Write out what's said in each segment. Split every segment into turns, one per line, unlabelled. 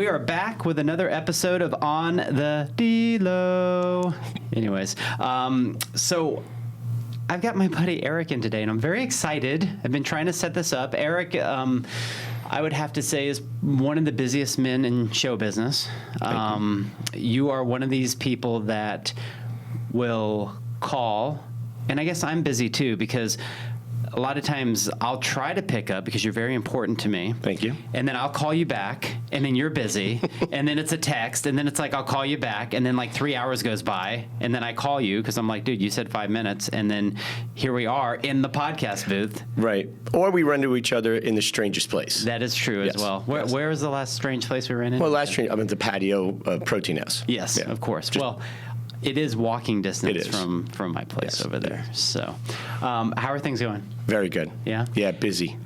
we are back with another episode of On the DELO. Anyways, so I've got my buddy Eric in today, and I'm very excited. I've been trying to set this up. Eric, I would have to say, is one of the busiest men in show business. You are one of these people that will call, and I guess I'm busy too, because a lot of times I'll try to pick up because you're very important to me.
Thank you.
And then I'll call you back, and then you're busy, and then it's a text, and then it's like I'll call you back, and then like 3 hours goes by, and then I call you because I'm like, dude, you said 5 minutes, and then here we are in the podcast booth.
Right. Or we run into each other in the strangest place.
That is true as well. Where was the last strange place we ran in?
Well, I'm at the patio of Protein House.
Yes, of course. It is walking distance from my place over there. So, how are things going?
Very good.
Yeah?
Yeah, busy.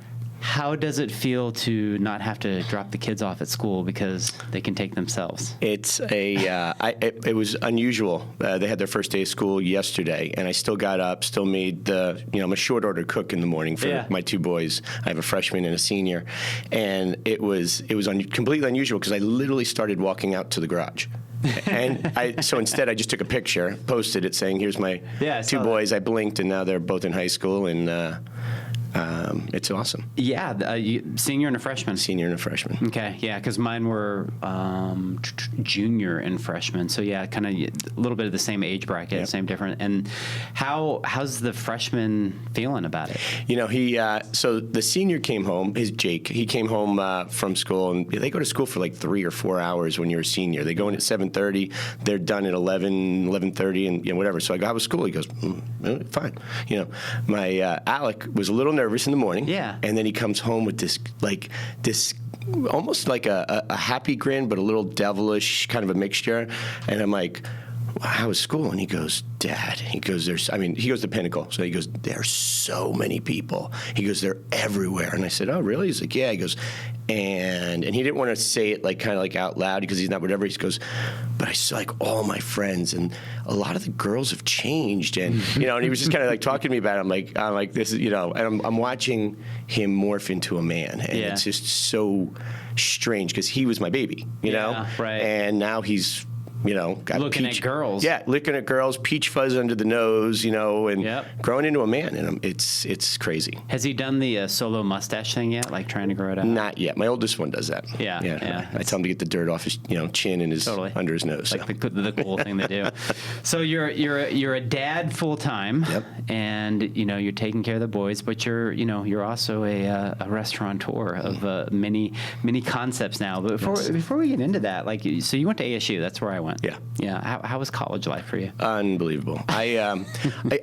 How does it feel to not have to drop the kids off at school because they can take themselves?
It's it was unusual. They had their first day of school yesterday, and I still got up, still made I'm a short order cook in the morning for my two boys. I have a freshman and a senior, and it was completely unusual because I literally started walking out to the garage. And so instead I just took a picture, posted it saying, here's my two boys. I blinked, and now they're both in high school, and it's awesome.
Yeah, senior and a freshman.
Senior and a freshman.
Okay, yeah, because mine were junior and freshman. So yeah, kind of a little bit of the same age bracket, same different. And how's the freshman feeling about it?
So the senior came home. Jake. He came home from school, and they go to school for like 3 or 4 hours when you're a senior. They go in at 7:30. They're done at 11:30, and whatever. So I go, how was school? He goes, fine. My Alec was a little nervous in the morning.
Yeah.
And then he comes home with this almost like a happy grin, but a little devilish kind of a mixture. And I'm like, how was school? And he goes, Dad. He goes, he goes to Pinnacle. So he goes, there's so many people. He goes, they're everywhere. And I said, oh, really? He's like, yeah. He goes, and he didn't want to say it kind of out loud because he's not whatever. He goes, but I saw all my friends, and a lot of the girls have changed. And, and he was just kind of talking to me about it. I'm like, this is, and I'm watching him morph into a man. And it's just so strange because he was my baby,
right.
And now he's, got
looking at girls.
Yeah, looking at girls, peach fuzz under the nose, and growing into a man, and it's crazy.
Has he done the solo mustache thing yet, trying to grow it out?
Not yet. My oldest one does that.
Yeah.
I tell him to get the dirt off his, chin and his under his nose.
The cool thing they do. So you're a dad full time, and you're taking care of the boys, but you're also a restaurateur of many concepts now. But before we get into that, so you went to ASU. That's where I went. Yeah. How was college life for you?
Unbelievable. I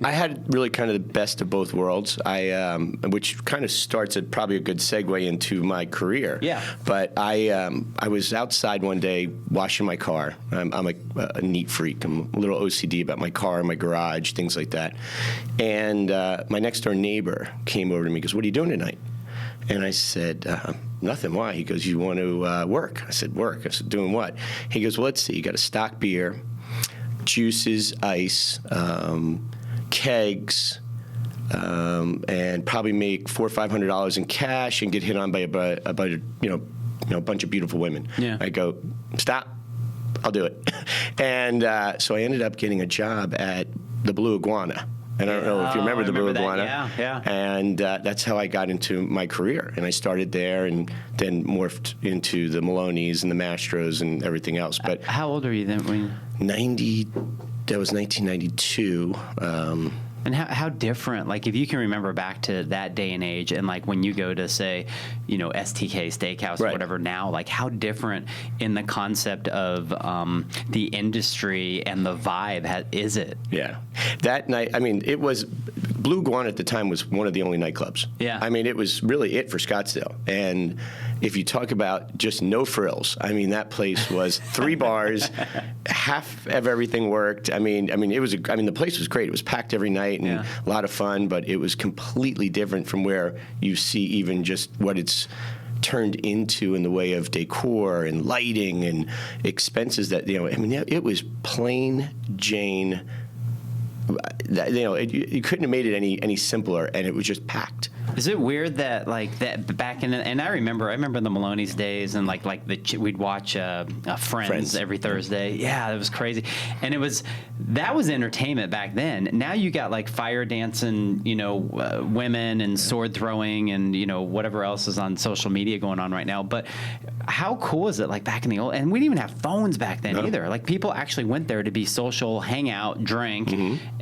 had really kind of the best of both worlds. Which kind of starts at probably a good segue into my career.
Yeah.
But I was outside one day washing my car. I'm a neat freak. I'm a little OCD about my car, my garage, things like that. And my next door neighbor came over to me and goes, what are you doing tonight? And I said, nothing. Why? He goes, you want to work? I said, work. I said, doing what? He goes, well, let's see. You got to stock beer, juices, ice, kegs, and probably make $400 or $500 in cash and get hit on by a bunch of beautiful women.
Yeah.
I go, stop. I'll do it. And so I ended up getting a job at the Blue Iguana. And I don't know if you remember the Blue Iguana.
Yeah.
And that's how I got into my career. And I started there and then morphed into the Maloney's and the Mastros and everything else. But
how old were you then?
That was 1992.
And how different, if you can remember back to that day and age, and when you go to say, STK Steakhouse or whatever now, how different in the concept of the industry and the vibe is it?
Yeah, that night, it was Blue Iguana at the time was one of the only nightclubs.
Yeah,
it was really it for Scottsdale. And if you talk about just no frills, that place was 3 bars, half of everything worked. It was the place was great. It was packed every night. And a lot of fun, but it was completely different from where you see even just what it's turned into in the way of decor and lighting and expenses that, it was plain Jane. You couldn't have made it any simpler, and it was just packed.
Is it weird that like that back in and I remember the Maloney's days and we'd watch Friends every Thursday. Yeah, it was crazy, and that was entertainment back then. Now you got like fire dancing, women and sword throwing and whatever else is on social media going on right now. But how cool is it like back in the old? And we didn't even have phones back then either. Like people actually went there to be social, hang out, drink,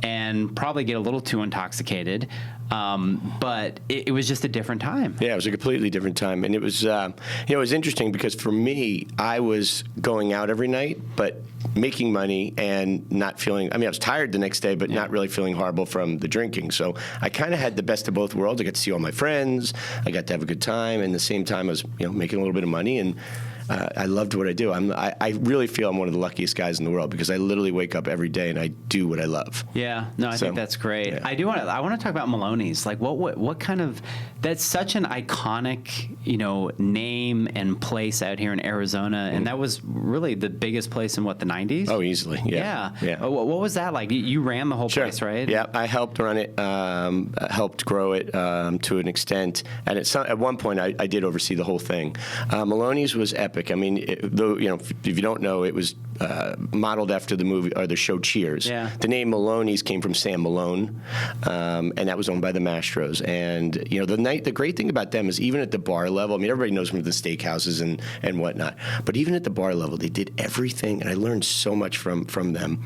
and probably get a little too intoxicated. But it was just a different time.
Yeah, it was a completely different time. And it was, it was interesting because for me, I was going out every night, but making money and not feeling, I was tired the next day, but not really feeling horrible from the drinking. So I kind of had the best of both worlds. I got to see all my friends. I got to have a good time. And at the same time, I was, making a little bit of money. And I loved what I do. I really feel I'm one of the luckiest guys in the world because I literally wake up every day and I do what I love.
Yeah, no, I think that's great.
Yeah.
I want to talk about Maloney's. Like, what kind of? That's such an iconic, name and place out here in Arizona, and that was really the biggest place in the 90s.
Oh, easily. Yeah.
What was that like? You ran the whole place, right?
Yeah, I helped run it, helped grow it to an extent, and at one point I did oversee the whole thing. Maloney's was epic. If you don't know, it was modeled after the movie or the show Cheers.
Yeah.
The name Maloney's came from Sam Malone, and that was owned by the Mastros. And the great thing about them is even at the bar level. Everybody knows from the steakhouses and whatnot, but even at the bar level, they did everything, and I learned so much from them.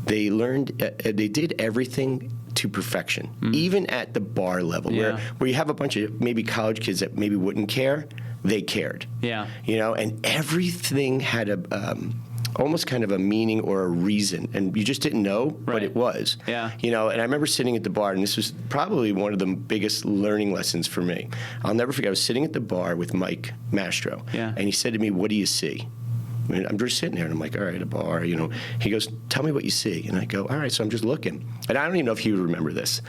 They did everything to perfection, even at the bar level, where you have a bunch of maybe college kids that maybe wouldn't care. They cared.
Yeah.
And everything had almost kind of a meaning or a reason, and you just didn't know, but it was.
Yeah.
And I remember sitting at the bar, and this was probably one of the biggest learning lessons for me. I'll never forget. I was sitting at the bar with Mike Mastro, and he said to me, "What do you see?" I'm just sitting there, and I'm like, all right, a bar, He goes, tell me what you see. And I go, all right, so I'm just looking. And I don't even know if he would remember this.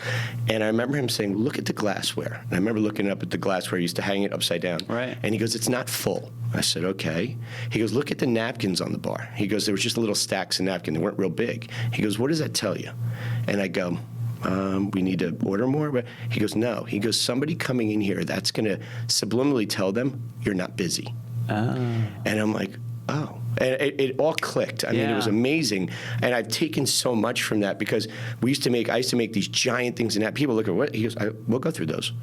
And I remember him saying, look at the glassware. And I remember looking up at the glassware. He used to hang it upside down.
Right.
And he goes, it's not full. I said, okay. He goes, look at the napkins on the bar. He goes, there was just little stacks of napkins. They weren't real big. He goes, what does that tell you? And I go, we need to order more? But he goes, no. He goes, somebody coming in here, that's going to subliminally tell them you're not busy. Oh. And I'm like, oh. And it all clicked. It was amazing. And I've taken so much from that because I used to make these giant things and that people look at what he goes, we'll go through those.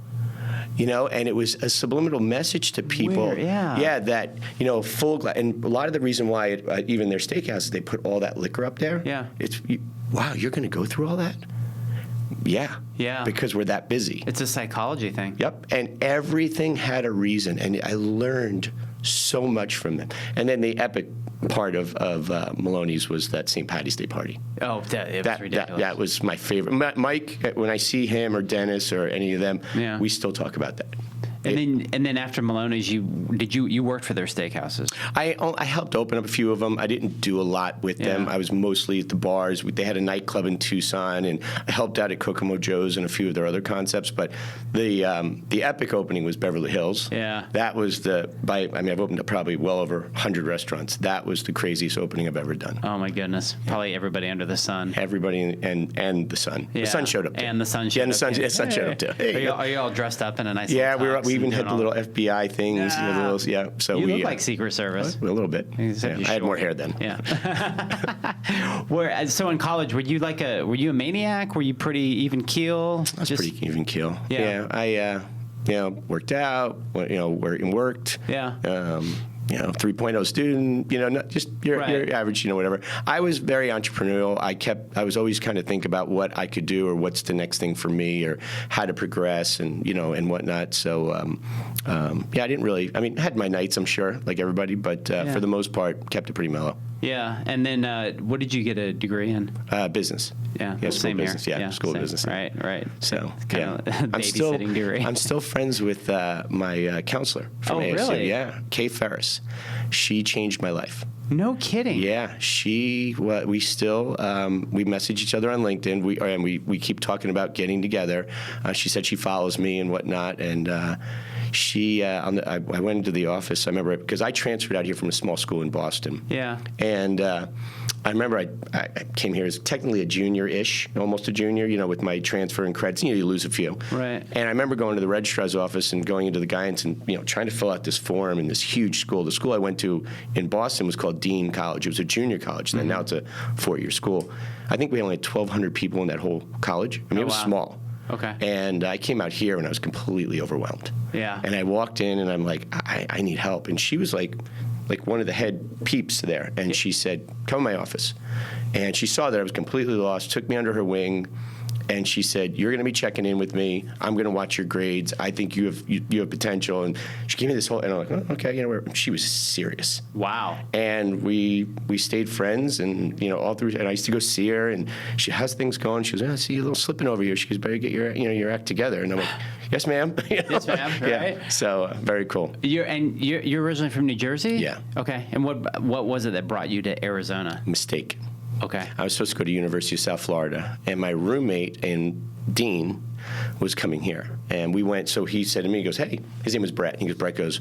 And it was a subliminal message to people.
Weird, yeah.
That, full glass. And a lot of the reason why even their steakhouses, they put all that liquor up there.
Yeah.
It's, wow, you're going to go through all that? Yeah.
Yeah.
Because we're that busy.
It's a psychology thing.
Yep. And everything had a reason. And I learned so much from them. And then the epic part of Maloney's was that St. Patty's Day party.
Oh, it was ridiculous.
That was my favorite. Mike, when I see him or Dennis or any of them, we still talk about that.
And then after Maloney's, you worked for their steakhouses?
I helped open up a few of them. I didn't do a lot with them. I was mostly at the bars. They had a nightclub in Tucson, and I helped out at Kokomo Joe's and a few of their other concepts. But the epic opening was Beverly Hills.
Yeah.
That was I've opened up probably well over 100 restaurants. That was the craziest opening I've ever done.
Oh my goodness! Probably everybody under the sun.
Everybody and the sun.
Yeah.
The sun showed up too.
And the sun showed up.
The sun showed up too.
Are you all dressed up in a nice?
Yeah,
little
we even had the little FBI things. So
you look like Secret Service.
A little bit. I had more hair then.
Yeah. So in college, were you a maniac? Were you pretty even keel?
I was pretty even keel.
Yeah.
I worked out. Worked.
Yeah.
3.0 student, not just your average, whatever. I was very entrepreneurial. I was always kind of think about what I could do or what's the next thing for me or how to progress and, and whatnot. So, I didn't really, I had my nights, I'm sure, like everybody, but for the most part, kept it pretty mellow.
Yeah. And then what did you get a degree in?
Business.
Yeah.
School
Same
business.
here.
Yeah, school
same.
business.
Right.
So,
babysitting degree.
I'm still friends with my counselor from ASU.
Really?
Yeah, Kay Ferris. She changed my life.
No kidding.
Yeah, we still we message each other on LinkedIn. We keep talking about getting together. She said she follows me and whatnot, and I went into the office. I remember because I transferred out here from a small school in Boston.
Yeah.
And I remember I came here as technically a junior-ish, almost a junior, with my transfer and credits. You lose a few.
Right.
And I remember going to the registrar's office and going into the guidance and, trying to fill out this form in this huge school. The school I went to in Boston was called Dean College. It was a junior college. And now it's a 4-year school. I think we only had 1,200 people in that whole college. I mean, it was small.
Okay.
And I came out here and I was completely overwhelmed.
Yeah.
And I walked in and I'm like, I need help. And she was like one of the head peeps there. And she said, come to my office. And she saw that I was completely lost, took me under her wing. And she said, you're going to be checking in with me. I'm going to watch your grades. I think you have potential. And she gave me this whole, and I'm like, oh, okay. She was serious.
Wow.
And we stayed friends, and all through. And I used to go see her, and she, how's things going? She goes, I see you a little slipping over here. She goes, better get your act together. And I'm like, yes, ma'am.
Yes, ma'am. Right.
Yeah. So very cool.
You're originally from New Jersey?
Yeah.
Okay. And what was it that brought you to Arizona?
Mistake.
Okay.
I was supposed to go to University of South Florida, and my roommate and Dean was coming here. And we went, so he said to me, he goes, hey, his name was Brett. He goes, Brett goes,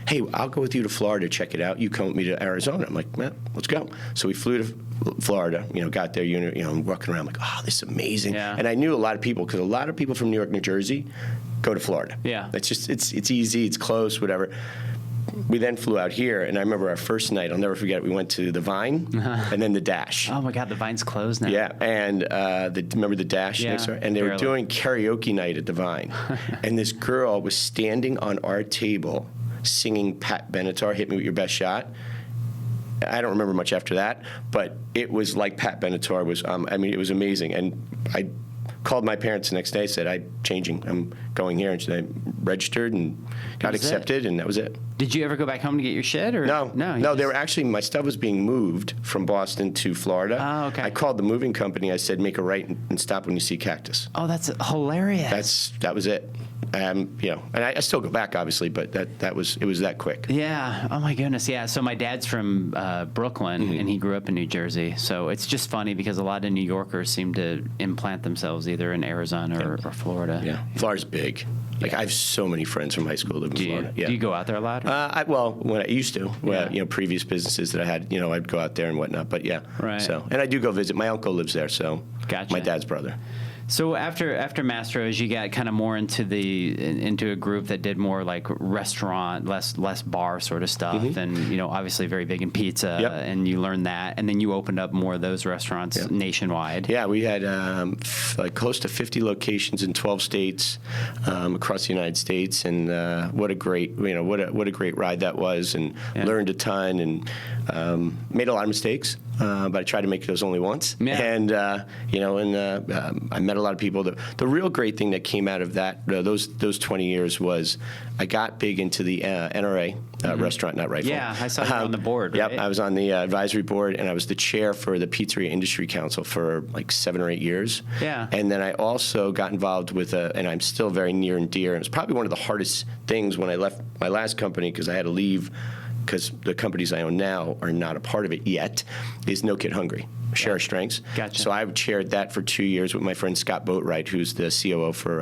hey, I'll go with you to Florida, check it out. You come with me to Arizona. I'm like, man, let's go. So we flew to Florida, got there, walking around, like, oh, this is amazing.
Yeah.
And I knew a lot of people, because a lot of people from New York, New Jersey go to Florida.
Yeah.
It's just, it's easy, it's close, whatever. We then flew out here, and I remember our first night, I'll never forget, we went to the Vine and then the Dash.
Oh, my God, the Vine's closed now.
Yeah, and remember the Dash?
Yeah,
and they were
barely.
doing karaoke night at the Vine. And this girl was standing on our table singing Pat Benatar, Hit Me With Your Best Shot. I don't remember much after that, but it was like Pat Benatar was, it was amazing. And I called my parents the next day, said, I'm going here. And so I registered and got accepted, and that was it.
Did you ever go back home to get your shit? Or?
No. They were actually, my stuff was being moved from Boston to Florida.
Oh, okay.
I called the moving company. I said, make a right and stop when you see Cactus.
Oh, that's hilarious.
That was it. And I still go back, obviously, but it was that quick.
Yeah. Oh my goodness. Yeah. So my dad's from Brooklyn, and he grew up in New Jersey. So it's just funny because a lot of New Yorkers seem to implant themselves either in Arizona or Florida.
Yeah. Florida's big. Like, I have so many friends from high school who live in Florida.
Do you go out there a lot?
When I used to, previous businesses that I had, I'd go out there and whatnot. But yeah.
Right.
So, and I do go visit. My uncle lives there, so.
Gotcha.
My dad's brother.
So after Mastro's, you got kind of more into a group that did more like restaurant, less bar sort of stuff, and obviously very big in pizza, and you learned that, and then you opened up more of those restaurants nationwide. Yeah,
we had like close to 50 locations in 12 states across the United States, and what a great what a great ride that was, and learned a ton, and made a lot of mistakes, but I tried to make those only once, and I met a lot of people. The real great thing that came out of that those 20 years was I got big into the NRA, Restaurant Not Rifle.
Yeah, I saw you on the board, right?
Yep, I was on the advisory board, and I was the chair for the Pizzeria Industry Council for like 7 or 8 years.
Yeah.
And then I also got involved with and I'm still very near and dear. It was probably one of the hardest things when I left my last company, because I had to leave because the companies I own now are not a part of it yet, is No Kid Hungry. Share Our Strengths.
Gotcha.
So I chaired that for 2 years with my friend Scott Boatwright, who's the COO for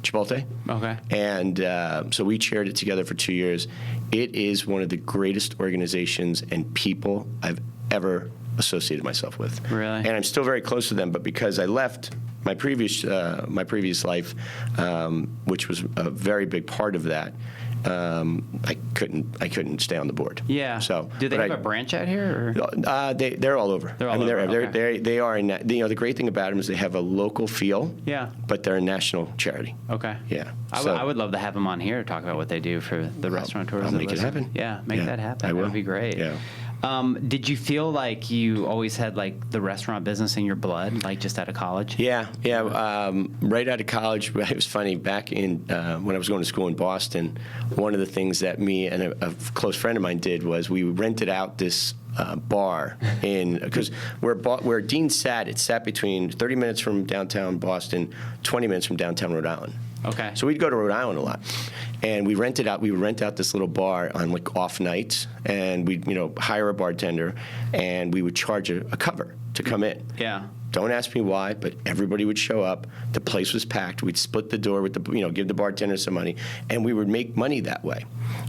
Chipotle.
Okay.
And so we chaired it together for 2 years. It is one of the greatest organizations and people I've ever associated myself with.
Really?
And I'm still very close to them, but because I left my previous life, which was a very big part of that, I couldn't stay on the board.
Yeah.
So
do they have a branch out here? Or?
They're all over.
They're all over. Okay.
They are. The great thing about them is they have a local feel.
Yeah.
But they're a national charity.
Okay.
Yeah.
I would love to have them on here to talk about what they do for the restaurateurs.
I'll make it happen.
Yeah, make that happen.
I will.
That would be great.
Yeah.
Did you feel like you always had like the restaurant business in your blood, like just out of college?
Yeah. Right out of college, it was funny. Back in when I was going to school in Boston, one of the things that me and a close friend of mine did was we rented out this bar because where Dean sat, it sat between 30 minutes from downtown Boston, 20 minutes from downtown Rhode Island.
Okay.
So we'd go to Rhode Island a lot, and we would rent out this little bar on like off nights, and we'd hire a bartender, and we would charge a cover to come in.
Yeah.
Don't ask me why, but everybody would show up. The place was packed. We'd split the door with give the bartender some money, and we would make money that way.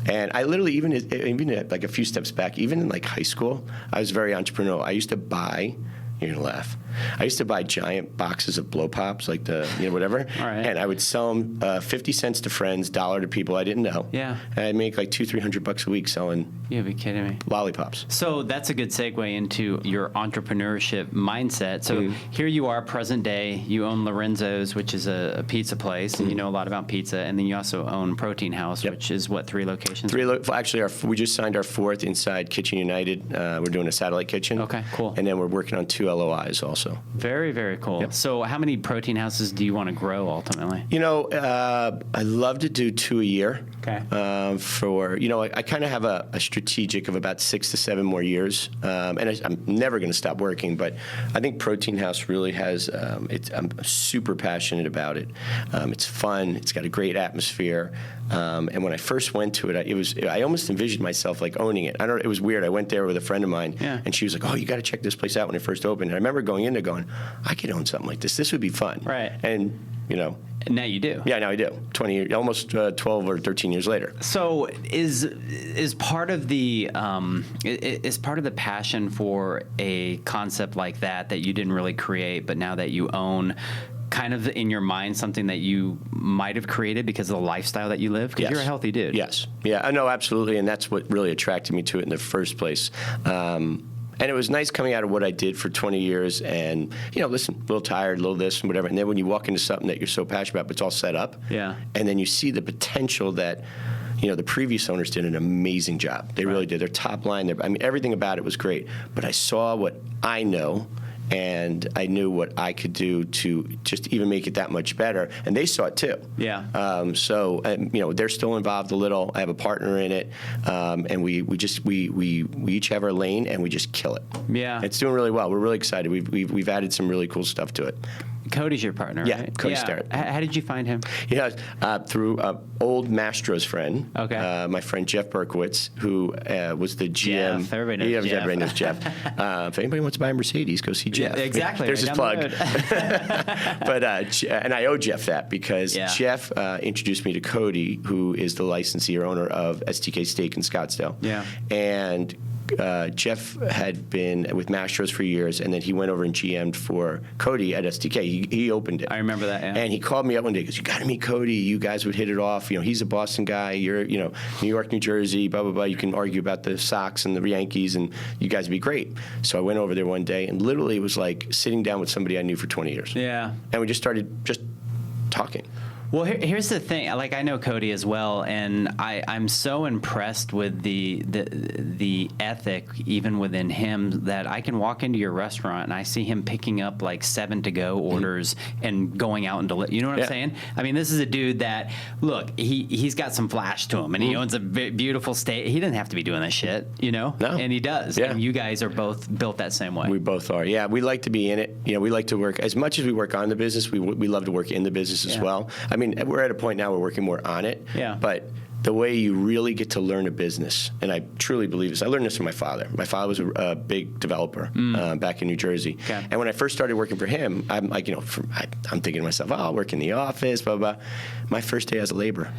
And I literally, even like a few steps back, even in like high school, I was very entrepreneurial. I used to buy. You're gonna laugh. I used to buy giant boxes of blow pops, like the whatever,
All right.
and I would sell them 50 cents to friends, $1 to people I didn't know.
Yeah.
And I'd make like $200-300 a week selling.
You'd be kidding me.
Lollipops.
So that's a good segue into your entrepreneurship mindset. So here you are, present day. You own Lorenzo's, which is a pizza place, and you know a lot about pizza. And then you also own Protein House, which is what, 3 locations?
Actually, we just signed our 4th inside Kitchen United. We're doing a satellite kitchen.
Okay, cool.
And then we're working on 2 LOIs also.
Very, very cool.
Yep.
So how many protein houses do you want to grow ultimately?
I love to do 2 a year.
Okay.
I kind of have a strategic of about 6 to 7 more years, and I'm never going to stop working. But I think Protein House really has. I'm super passionate about it. It's fun. It's got a great atmosphere. And when I first went to it, I almost envisioned myself like owning it. It was weird. I went there with a friend of mine, and she was like, "Oh, you got to check this place out when it first opened." And I remember going in there going, "I could own something like this. This would be fun."
Right.
And
And now you do.
Yeah, now I do. 20 years, almost 12 or 13 years later.
So is part of the passion for a concept like that you didn't really create, but now that you own, kind of in your mind something that you might have created because of the lifestyle that you live? Because you're a healthy dude.
Yes. Yeah, I know, absolutely. And that's what really attracted me to it in the first place. And it was nice coming out of what I did for 20 years and, listen, a little tired, a little this and whatever. And then when you walk into something that you're so passionate about, but it's all set up.
Yeah.
And then you see the potential that, the previous owners did an amazing job. They really did. Their top line, everything about it was great. But I saw what I know, and I knew what I could do to just even make it that much better. And they saw it too.
Yeah.
They're still involved a little. I have a partner in it, and we each have our lane, and we just kill it.
Yeah.
It's doing really well. We're really excited. We've added some really cool stuff to it.
Cody's your partner,
Yeah,
right?
Cody Starrett.
How did you find him?
Through old Mastro's friend.
Okay.
My friend Jeff Berkowitz, who was the GM.
Jeff, everybody knows Jeff.
Everybody knows Jeff. If anybody wants to buy a Mercedes, go see Jeff.
Yeah, exactly.
There's his plug. But and I owe Jeff that because Jeff introduced me to Cody, who is the licensee or owner of STK Steak in Scottsdale.
Yeah.
And Jeff had been with Mastro's for years, and then he went over and GM'd for Cody at STK. He opened it.
I remember that, yeah.
And he called me up one day. He goes, "You got to meet Cody. You guys would hit it off. He's a Boston guy. You're, New York, New Jersey, blah, blah, blah. You can argue about the Sox and the Yankees, and you guys would be great." So I went over there one day, and literally it was like sitting down with somebody I knew for 20 years.
Yeah.
And we just started talking.
Well, here's the thing. Like, I know Cody as well, and I'm so impressed with the ethic even within him that I can walk into your restaurant and I see him picking up like 7 to-go orders and going out and you know what I'm saying? I mean, this is a dude that, look, he's got some flash to him, and he owns a beautiful state. He doesn't have to be doing this shit,
No.
And he does.
Yeah.
And you guys are both built that same way.
We both are. Yeah, we like to be in it. We like to work. As much as we work on the business, we love to work in the business as well. I mean, we're at a point now we're working more on it.
Yeah.
But the way you really get to learn a business, and I truly believe this, I learned this from my father. My father was a big developer back in New Jersey.
Okay.
And when I first started working for him, I'm like, I'm thinking to myself, I'll work in the office, blah, blah, blah. My first day as a laborer.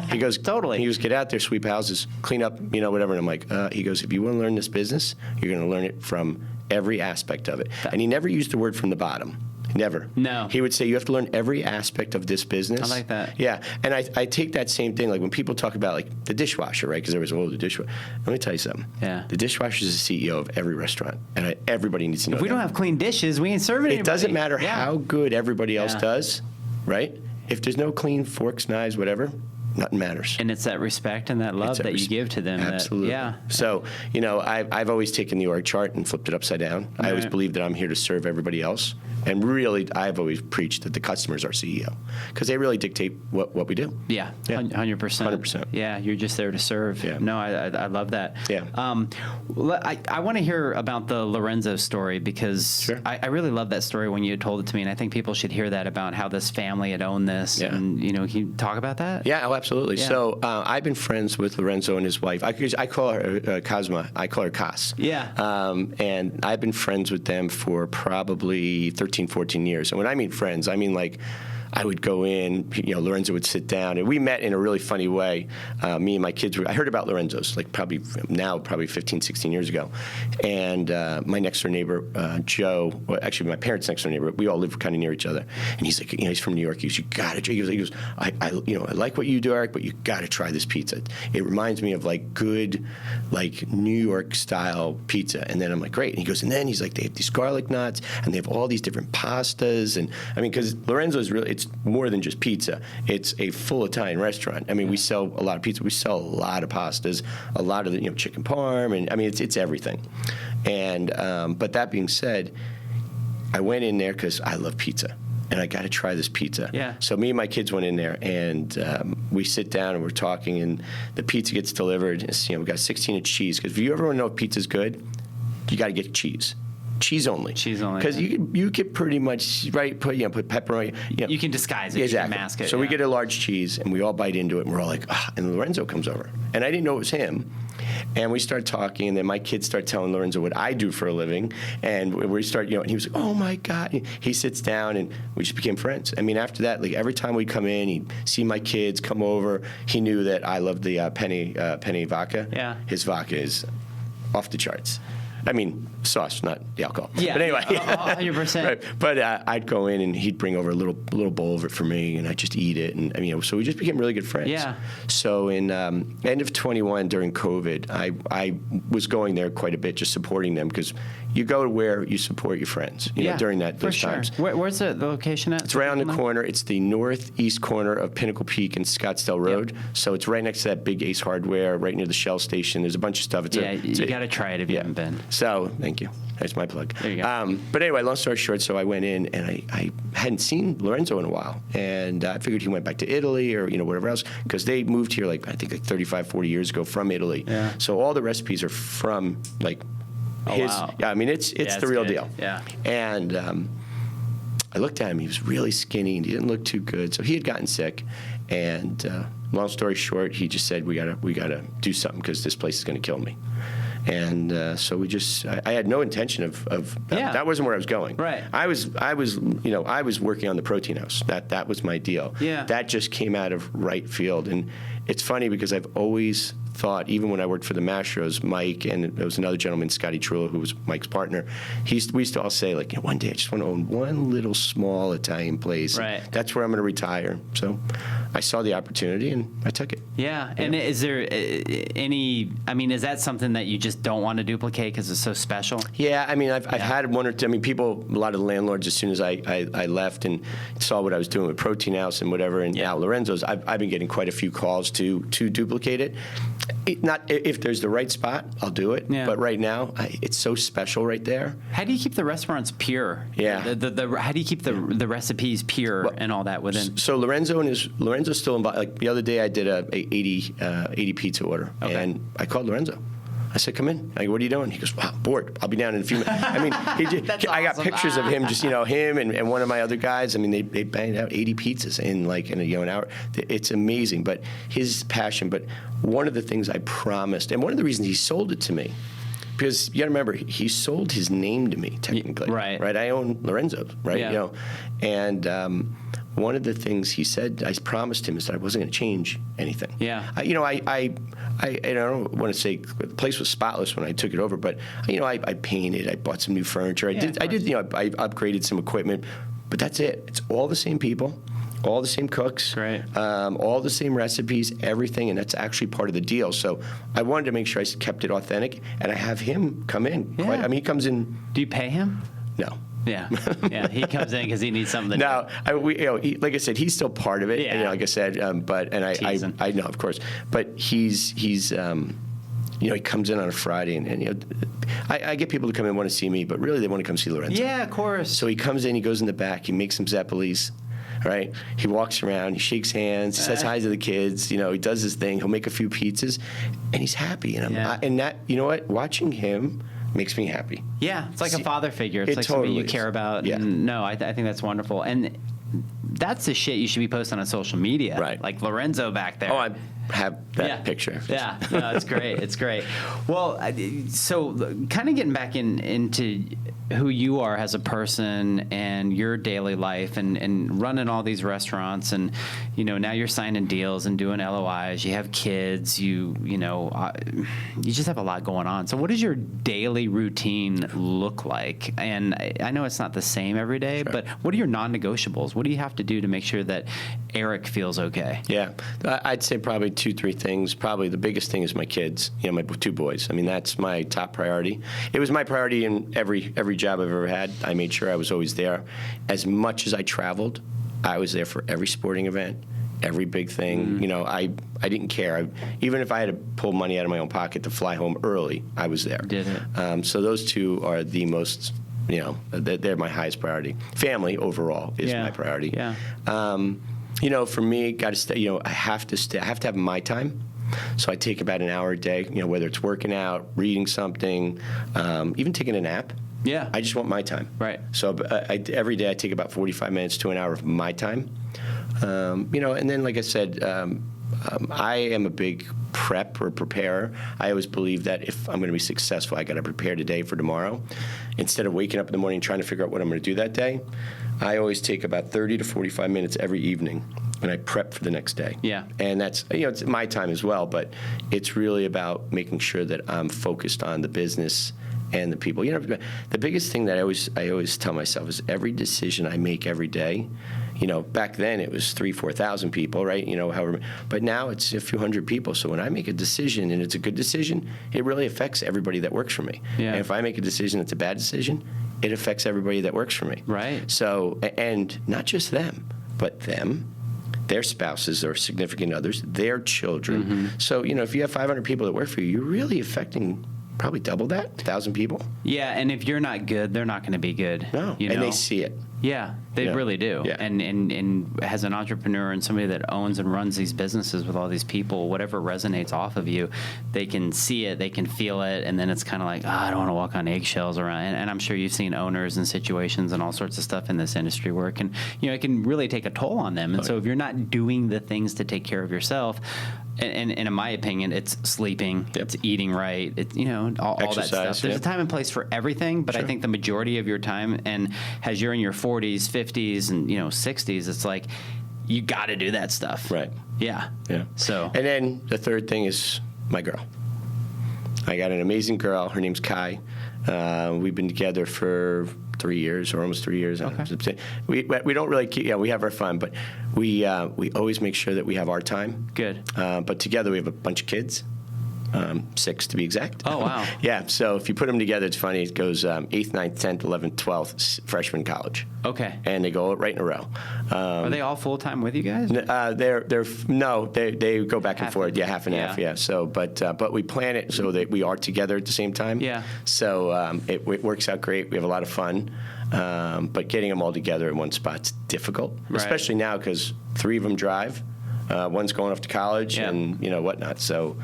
He goes,
Totally.
He goes, get out there, sweep houses, clean up, whatever. And I'm like, he goes, if you want to learn this business, you're going to learn it from every aspect of it. And he never used the word from the bottom. Never.
No.
He would say, you have to learn every aspect of this business.
I like that.
Yeah. And I take that same thing, like when people talk about like the dishwasher, right? Because there was, the dishwasher. Let me tell you something.
Yeah.
The dishwasher is the CEO of every restaurant. And everybody needs to know
If we
that.
don't have clean dishes, we ain't serving anybody.
It doesn't matter how good everybody else
Yeah.
does, right? If there's no clean forks, knives, whatever, nothing matters.
And it's that respect and that love that you give to them.
Absolutely. So, I've always taken the org chart and flipped it upside down. I always believe that I'm here to serve everybody else. And really, I've always preached that the customer's our CEO because they really dictate what we do.
Yeah, 100%.
100%.
Yeah, you're just there to serve.
Yeah.
No, I love that.
Yeah.
I want to hear about the Lorenzo story because
Sure.
I really love that story when you told it to me, and I think people should hear that about how this family had owned this.
Yeah.
And, can you talk about that?
Yeah, oh, absolutely.
Yeah.
So I've been friends with Lorenzo and his wife. I call her Cosma. I call her Cos.
Yeah.
And I've been friends with them for probably 13, 14 years. And when I mean friends, I mean like I would go in, Lorenzo would sit down, and we met in a really funny way. Me and my kids I heard about Lorenzo's like probably 15, 16 years ago. And my next door neighbor, Joe, well, actually my parents' next door neighbor, we all live kind of near each other. And he's like, he's from New York. He goes, you got to, he goes, I like what you do, Eric, but you got to try this pizza. It reminds me of like good, like New York style pizza. And then I'm like, great. And he goes, and then he's like, they have these garlic knots, and they have all these different pastas. And I mean, because Lorenzo's really, it's more than just pizza. It's a full Italian restaurant. I mean, we sell a lot of pizza. We sell a lot of pastas, a lot of the chicken parm, and I mean it's everything. And but that being said, I went in there because I love pizza. And I got to try this pizza.
Yeah.
So me and my kids went in there, and we sit down and we're talking, and the pizza gets delivered. It's, we got 16-inch cheese. Because if you ever want to know if pizza's good, you got to get cheese. Cheese only.
Cheese only.
Because you could pretty much put pepperoni.
You can disguise it.
Exactly.
You can mask it.
So we get a large cheese, and we all bite into it, and we're all like, and Lorenzo comes over, and I didn't know it was him. And we start talking, and then my kids start telling Lorenzo what I do for a living, and we start, and he was like, "Oh my God!" He sits down, and we just became friends. I mean, after that, like every time we'd come in, he'd see my kids come over. He knew that I loved the penny vodka.
Yeah.
His vodka is off the charts. I mean, sauce, not the alcohol.
Yeah.
But anyway.
100%.
Right. But I'd go in, and he'd bring over a little bowl of it for me, and I'd just eat it. And so we just became really good friends.
Yeah.
So in end of 21 during COVID, I was going there quite a bit, just supporting them, because you go to where you support your friends, during those times.
Where's the location at?
It's around the corner. It's the northeast corner of Pinnacle Peak and Scottsdale Road. Yep. So it's right next to that big Ace Hardware, right near the Shell station. There's a bunch of stuff.
You got to try it if you haven't been.
So, thank you. That's my plug.
There you go.
But anyway, long story short, so I went in, and I hadn't seen Lorenzo in a while. And I figured he went back to Italy or, whatever else, because they moved here, I think 35, 40 years ago from Italy.
Yeah.
So all the recipes are from, his.
Wow.
Yeah, I mean, it's the real
good.
deal.
Yeah.
And I looked at him. He was really skinny, and he didn't look too good. So he had gotten sick. And long story short, he just said, we gotta do something, because this place is going to kill me. And so we just, I had no intention of that wasn't where I was going.
Right.
I was working on the Protein House. That was my deal.
Yeah.
That just came out of right field. And it's funny because I've always thought, even when I worked for the Mastros, Mike, and there was another gentleman, Scotty Trullo, who was Mike's partner, we used to all say, one day I just want to own one little small Italian place.
Right.
That's where I'm going to retire. So I saw the opportunity, and I took it.
Yeah. And is there is that something that you just don't want to duplicate because it's so special?
Yeah, I mean, I've had one or two. I mean, a lot of the landlords, as soon as I left and saw what I was doing with Protein House and whatever, and now Lorenzo's, I've been getting quite a few calls to duplicate it. Not if there's the right spot, I'll do it. Yeah. But right now, it's so special right there.
How do you keep the restaurants pure?
Yeah.
How do you keep the recipes pure and all that within?
So Lorenzo's still involved. Like the other day, I did a 80 pizza order, and I called Lorenzo. I said, "Come in." I go, "What are you doing?" He goes, "Wow, I'm bored. I'll be down in a few minutes." I mean, I got pictures of him, just him and one of my other guys. I mean, they banged out 80 pizzas in an hour. It's amazing, but his passion. But one of the things I promised, and one of the reasons he sold it to me, because you got to remember, he sold his name to me technically. Right. I own Lorenzo's. Right.
Yeah.
And one of the things he said, I promised him, is that I wasn't going to change anything.
Yeah.
I don't want to say the place was spotless when I took it over, but I painted, I bought some new furniture, I upgraded some equipment, but that's it. It's all the same people, all the same cooks,
right.
All the same recipes, everything, and that's actually part of the deal. So I wanted to make sure I kept it authentic, and I have him come in.
Yeah.
He comes in.
Do you pay him?
No.
Yeah, he comes in because he needs something.
No, like I said, he's still part of it.
Yeah.
Like I said, I know, of course, but he's he comes in on a Friday, and I get people to come in and want to see me, but really they want to come see Lorenzo.
Yeah, of course.
So he comes in, he goes in the back, he makes some Zeppelis, right? He walks around, he shakes hands, he says hi to the kids, he does his thing, he'll make a few pizzas, and he's happy. And and that, you know what? Watching him makes me happy.
Yeah, it's like a father figure. It's like
totally
somebody you care about.
Yeah.
And no, I think that's wonderful. And that's the shit you should be posting on social media.
Right.
Like Lorenzo back there.
Oh, I have that picture.
Yeah, no, it's great. It's great. Well, so kind of getting back into who you are as a person and your daily life and running all these restaurants and, now you're signing deals and doing LOIs. You have kids. You just have a lot going on. So what does your daily routine look like? And I know it's not the same every day, but what are your non-negotiables? What do you have to do to make sure that Eric feels okay?
Yeah, I'd say probably 2-3 things. Probably the biggest thing is my kids, my 2 boys. I mean, that's my top priority. It was my priority in every job I've ever had. I made sure I was always there. As much as I traveled, I was there for every sporting event, every big thing. I didn't care. Even if I had to pull money out of my own pocket to fly home early, I was there.
Did it.
So those 2 are the most, they're my highest priority. Family overall is my priority.
Yeah.
For me, got to stay. I have to stay. I have to have my time. So I take about an hour a day. Whether it's working out, reading something, even taking a nap.
Yeah.
I just want my time.
Right.
So every day I take about 45 minutes to an hour of my time. And then, like I said, I am a big prep or preparer. I always believe that if I'm going to be successful, I got to prepare today for tomorrow. Instead of waking up in the morning trying to figure out what I'm going to do that day, I always take about 30 to 45 minutes every evening and I prep for the next day.
Yeah.
And that's, it's my time as well, but it's really about making sure that I'm focused on the business and the people. The biggest thing that I always tell myself is every decision I make every day. Back then it was 3,000-4,000 people, right? However, but now it's a few hundred people. So when I make a decision and it's a good decision, it really affects everybody that works for me.
Yeah.
And if I make a decision that's a bad decision, it affects everybody that works for me.
Right.
So, and not just them, but them, their spouses or significant others, their children. Mm-hmm. So, if you have 500 people that work for you, you're really affecting probably double that, 1,000 people.
Yeah, and if you're not good, they're not going to be good.
No, and they see it.
Yeah, they really do.
Yeah.
And as an entrepreneur and somebody that owns and runs these businesses with all these people, whatever resonates off of you, they can see it, they can feel it, and then it's kind of like, I don't want to walk on eggshells around. And I'm sure you've seen owners and situations and all sorts of stuff in this industry where it can really take a toll on them. And so if you're not doing the things to take care of yourself, and in my opinion, it's sleeping, it's eating right, all that stuff. There's a time and place for everything, but I think the majority of your time, and as you're in your 40s, 50s, and 60s, it's like you got to do that stuff.
Right.
Yeah.
Yeah.
So.
And then the third thing is my girl. I got an amazing girl. Her name's Kai. We've been together for 3 years or almost 3 years.
Okay.
We don't really keep, we have our fun, but we always make sure that we have our time.
Good.
But together we have a bunch of kids. 6 to be exact.
Oh, wow.
Yeah, so if you put them together, it's funny. It goes 8th, 9th, 10th, 11th, 12th, freshman college.
Okay.
And they go right in a row.
Are they all full-time with you guys?
They go back and forth. Yeah, half and half, yeah. So, but we plan it so that we are together at the same time.
Yeah.
So it works out great. We have a lot of fun. But getting them all together in one spot's difficult, especially now because 3 of them drive. One's going off to college and whatnot. So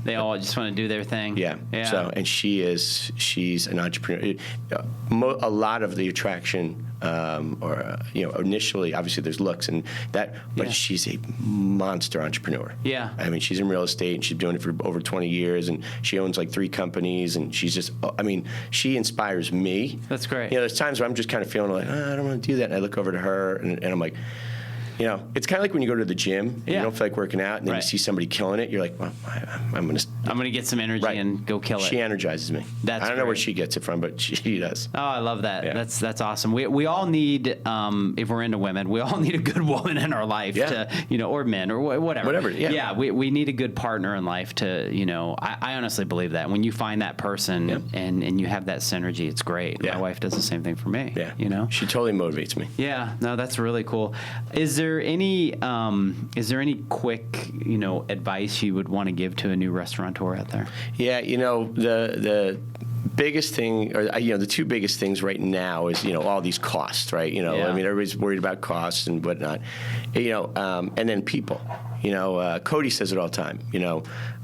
they all just want to do their thing.
Yeah. So, and she's an entrepreneur. A lot of the attraction, initially, obviously there's looks and that, but she's a monster entrepreneur.
Yeah.
I mean, she's in real estate and she's doing it for over 20 years and she owns like 3 companies and she's just, she inspires me.
That's great.
There's times where I'm just kind of feeling like, I don't want to do that. And I look over to her and I'm like, it's kind of like when you go to the gym, and you don't feel like working out, and then you see somebody killing it. You're like, well, I'm gonna
get some energy and go kill it.
She energizes me. I don't know where she gets it from, but she does.
Oh, I love that.
Yeah.
That's awesome. We all need, if we're into women, we all need a good woman in our life to, or men or whatever.
Whatever. Yeah.
Yeah. We need a good partner in life to, I honestly believe that when you find that person and you have that synergy, it's great.
Yeah.
My wife does the same thing for me.
Yeah. She totally motivates me.
Yeah. No, that's really cool. Is there any quick, advice you would want to give to a new restaurateur out there?
Yeah, the biggest thing, or the two biggest things right now is all these costs, right?
Yeah.
I mean, everybody's worried about costs and whatnot, and then people. Cody says it all the time.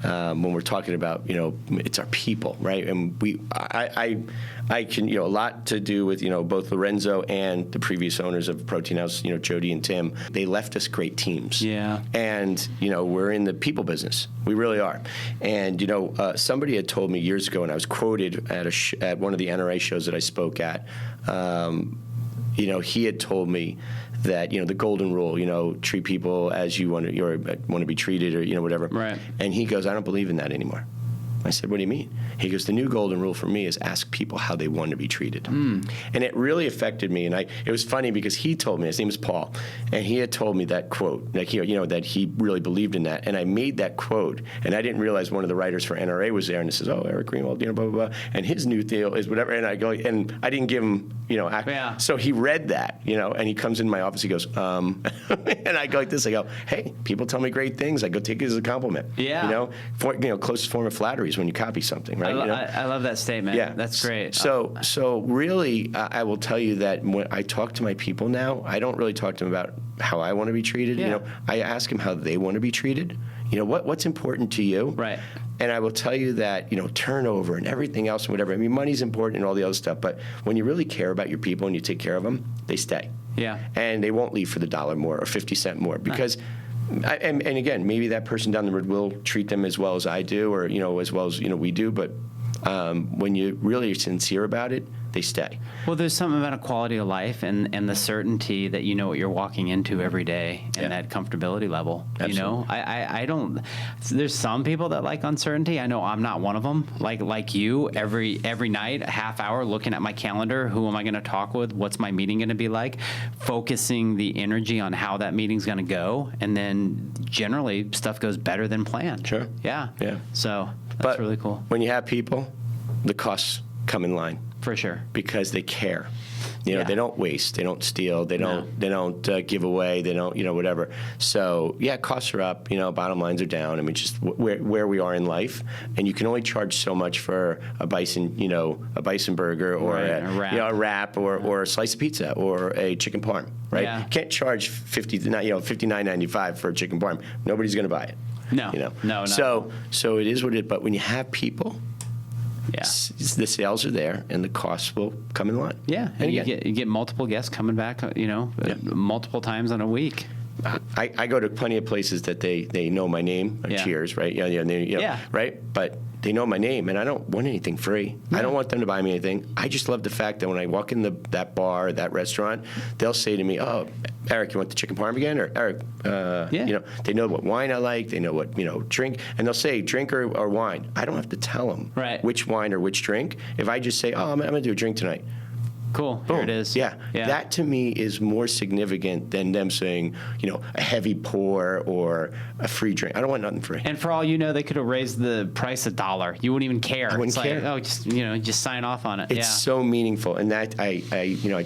When we're talking about it's our people, right? And I can a lot to do with both Lorenzo and the previous owners of Protein House, Jody and Tim. They left us great teams.
Yeah.
And we're in the people business. We really are. And somebody had told me years ago, and I was quoted at one of the NRA shows that I spoke at. He had told me that the golden rule, treat people as you want to be treated, or whatever.
Right.
And he goes, I don't believe in that anymore. I said, what do you mean? He goes, the new golden rule for me is ask people how they want to be treated. And it really affected me. And it was funny because he told me, his name is Paul, and he had told me that quote, that he really believed in that. And I made that quote, and I didn't realize one of the writers for NRA was there, and he says, oh, Eric Greenwald, blah, blah, blah. And his new deal is whatever. And I go, and I didn't give him,
Yeah.
So he read that, and he comes in my office, he goes, and I go like this, I go, hey, people tell me great things. I go take it as a compliment.
Yeah.
Closest form of flattery is when you copy something, right?
I love that statement.
Yeah.
That's great.
So really, I will tell you that when I talk to my people now, I don't really talk to them about how I want to be treated.
Yeah.
I ask them how they want to be treated. What's important to you?
Right.
And I will tell you that, turnover and everything else and whatever. I mean, money's important and all the other stuff, but when you really care about your people and you take care of them, they stay.
Yeah.
And they won't leave for the $1 more or 50 cents more because. And again, maybe that person down the road will treat them as well as I do, or as well as we do. But when you really are sincere about it, they stay.
Well, there's something about a quality of life and the certainty that you know what you're walking into every day, and that comfortability level.
Absolutely.
I don't. There's some people that like uncertainty. I know I'm not one of them. Like you, every night, a half hour, looking at my calendar. Who am I going to talk with? What's my meeting going to be like? Focusing the energy on how that meeting's going to go, and then generally stuff goes better than planned.
Sure.
Yeah.
Yeah.
So that's really cool.
When you have people, the costs come in line.
For sure.
Because they care. They don't waste, they don't steal, they don't give away, they don't whatever. So costs are up. Bottom lines are down. I mean, just where we are in life, and you can only charge so much for a bison burger or a wrap or a slice of pizza or a chicken parm, right?
Yeah.
You can't charge $59.95 for a chicken parm. Nobody's going to buy it.
No. No.
So it is what it is. But when you have people.
Yeah.
The sales are there, and the costs will come in line.
Yeah, and you get multiple guests coming back, multiple times in a week.
I go to plenty of places that they know my name. Cheers, right? Right? But they know my name, and I don't want anything free. No. I don't want them to buy me anything. I just love the fact that when I walk in that bar or that restaurant, they'll say to me, oh, Eric, you want the chicken parm again? Or Eric, they know what wine I like. They know what, drink. And they'll say drink or wine. I don't have to tell them which wine or which drink. If I just say, oh, I'm going to do a drink tonight.
Cool.
Boom.
Here it is.
Yeah. That to me is more significant than them saying, a heavy pour or a free drink. I don't want nothing free.
And for all you know, they could have raised the price $1. You wouldn't even care.
I wouldn't care.
Like, just sign off on it.
It's so meaningful, and that I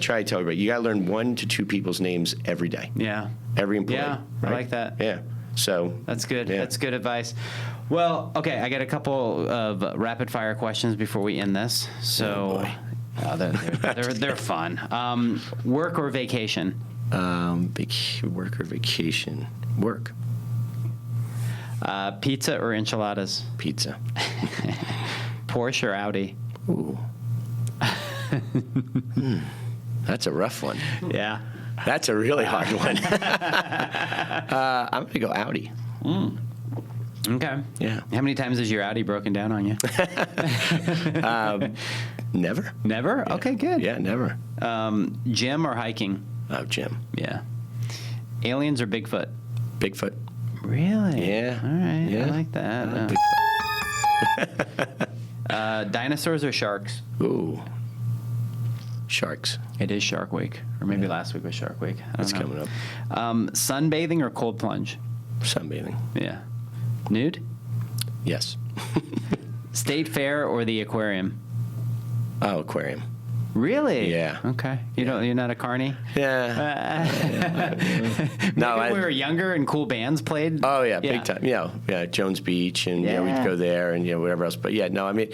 try to tell everybody, you got to learn 1 to 2 people's names every day.
Yeah.
Every employee.
Yeah.
Right?
I like that.
Yeah. So
that's good.
Yeah.
That's good advice. Well, okay, I got a couple of rapid fire questions before we end this. So.
Oh boy.
They're fun. Work or vacation?
Work or vacation? Work.
Pizza or enchiladas?
Pizza.
Porsche or Audi?
Ooh. That's a rough one.
Yeah.
That's a really hard one. I'm going to go Audi.
Okay.
Yeah.
How many times has your Audi broken down on you?
Never.
Never?
Yeah.
Okay, good.
Yeah, never.
Gym or hiking?
Oh, gym.
Yeah. Aliens or Bigfoot?
Bigfoot.
Really?
Yeah.
All right.
Yeah.
I like that. Dinosaurs or sharks?
Ooh. Sharks.
It is Shark Week. Or maybe last week was Shark Week. I don't know.
Coming up.
Sunbathing or cold plunge?
Sunbathing.
Yeah. Nude?
Yes.
State Fair or the aquarium?
Oh, aquarium.
Really?
Yeah.
Okay. You're not a carny?
Yeah.
No, when we were younger and cool bands played.
Oh yeah, big time. Yeah, Jones Beach, and we'd go there, and whatever else. But yeah, no, I mean,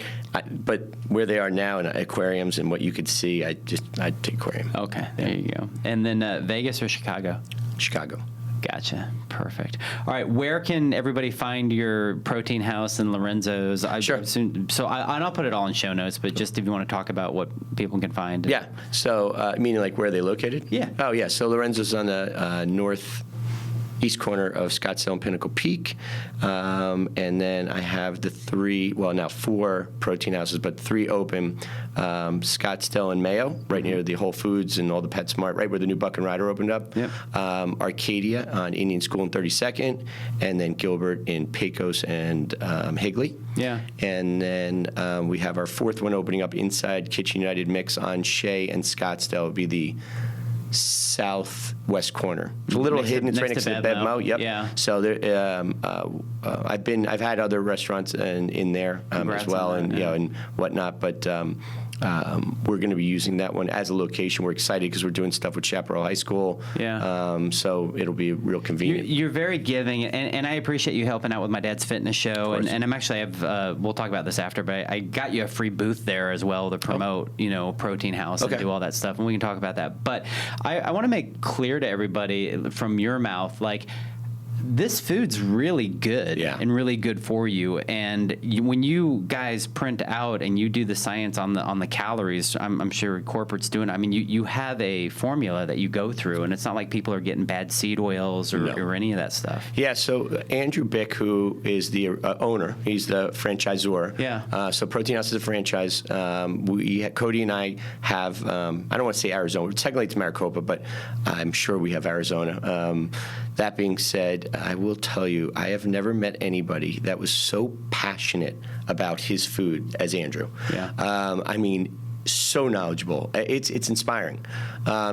but where they are now in aquariums and what you could see, I'd take aquarium.
Okay, there you go. And then Vegas or Chicago?
Chicago.
Gotcha. Perfect. All right. Where can everybody find your Protein House and Lorenzo's?
Sure.
So I'll put it all in show notes, but just if you want to talk about what people can find.
Yeah. So meaning like where are they located?
Yeah.
Oh yeah. So Lorenzo's on the northeast corner of Scottsdale and Pinnacle Peak, and then I have now 4 protein houses, but 3 open. Scottsdale and Mayo, right near the Whole Foods and all the PetSmart, right where the new Buck and Rider opened up.
Yep.
Arcadia on Indian School and 32nd, and then Gilbert in Pecos and Higley.
Yeah.
And then we have our 4th one opening up inside Kitchen United Mix on Shea and Scottsdale. It would be the southwest corner. It's a little hidden. It's right next to the Bedmo. Yep.
Yeah.
So there, I've had other restaurants in there as well, and and whatnot. But we're going to be using that one as a location. We're excited because we're doing stuff with Chaparral High School.
Yeah.
So it'll be real convenient.
You're very giving, and I appreciate you helping out with my dad's fitness show. And I'm actually we'll talk about this after, but I got you a free booth there as well to promote Protein House and do all that stuff, and we can talk about that. But I want to make clear to everybody from your mouth, like, this food's really good and really good for you. And when you guys print out and you do the science on the calories, I'm sure corporate's doing it. I mean, you have a formula that you go through, and it's not like people are getting bad seed oils or any of that stuff.
Yeah, so Andrew Bick, who is the owner, he's the franchisor.
Yeah.
So Protein House is a franchise. Cody and I have, I don't want to say Arizona. Technically it's Maricopa, but I'm sure we have Arizona. That being said, I will tell you, I have never met anybody that was so passionate about his food as Andrew.
Yeah.
I mean, so knowledgeable. It's inspiring.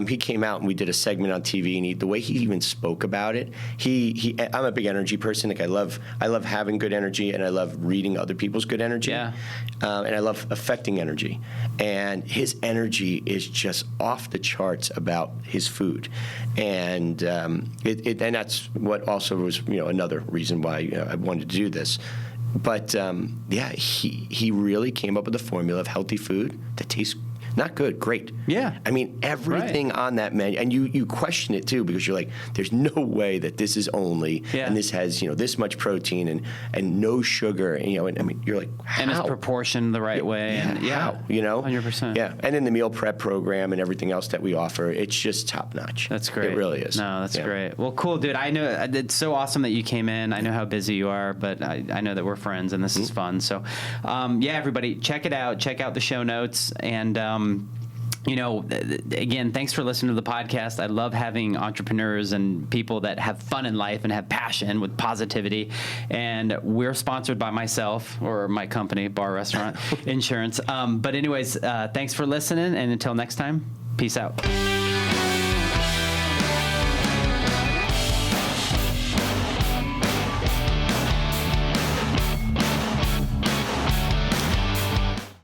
He came out and we did a segment on TV, and the way he even spoke about it, I'm a big energy person. Like I love having good energy, and I love reading other people's good energy.
Yeah.
And I love affecting energy. And his energy is just off the charts about his food. And and that's what also was another reason why I wanted to do this. But he really came up with a formula of healthy food that tastes not good, great.
Yeah.
I mean, everything on that menu, and you question it too, because you're like, there's no way that this is only, and this has this much protein and no sugar, and I mean, you're like, how?
And it's proportioned the right way.
Yeah,
and
how?
100%.
Yeah, and then the meal prep program and everything else that we offer, it's just top notch.
That's great.
It really is.
No, that's great. Well, cool, dude. I know it's so awesome that you came in. I know how busy you are, but I know that we're friends, and this is fun. So, everybody, check it out. Check out the show notes, and again, thanks for listening to the podcast. I love having entrepreneurs and people that have fun in life and have passion with positivity. And we're sponsored by myself or my company, Bar Restaurant Insurance. But anyways, thanks for listening. And until next time, peace out.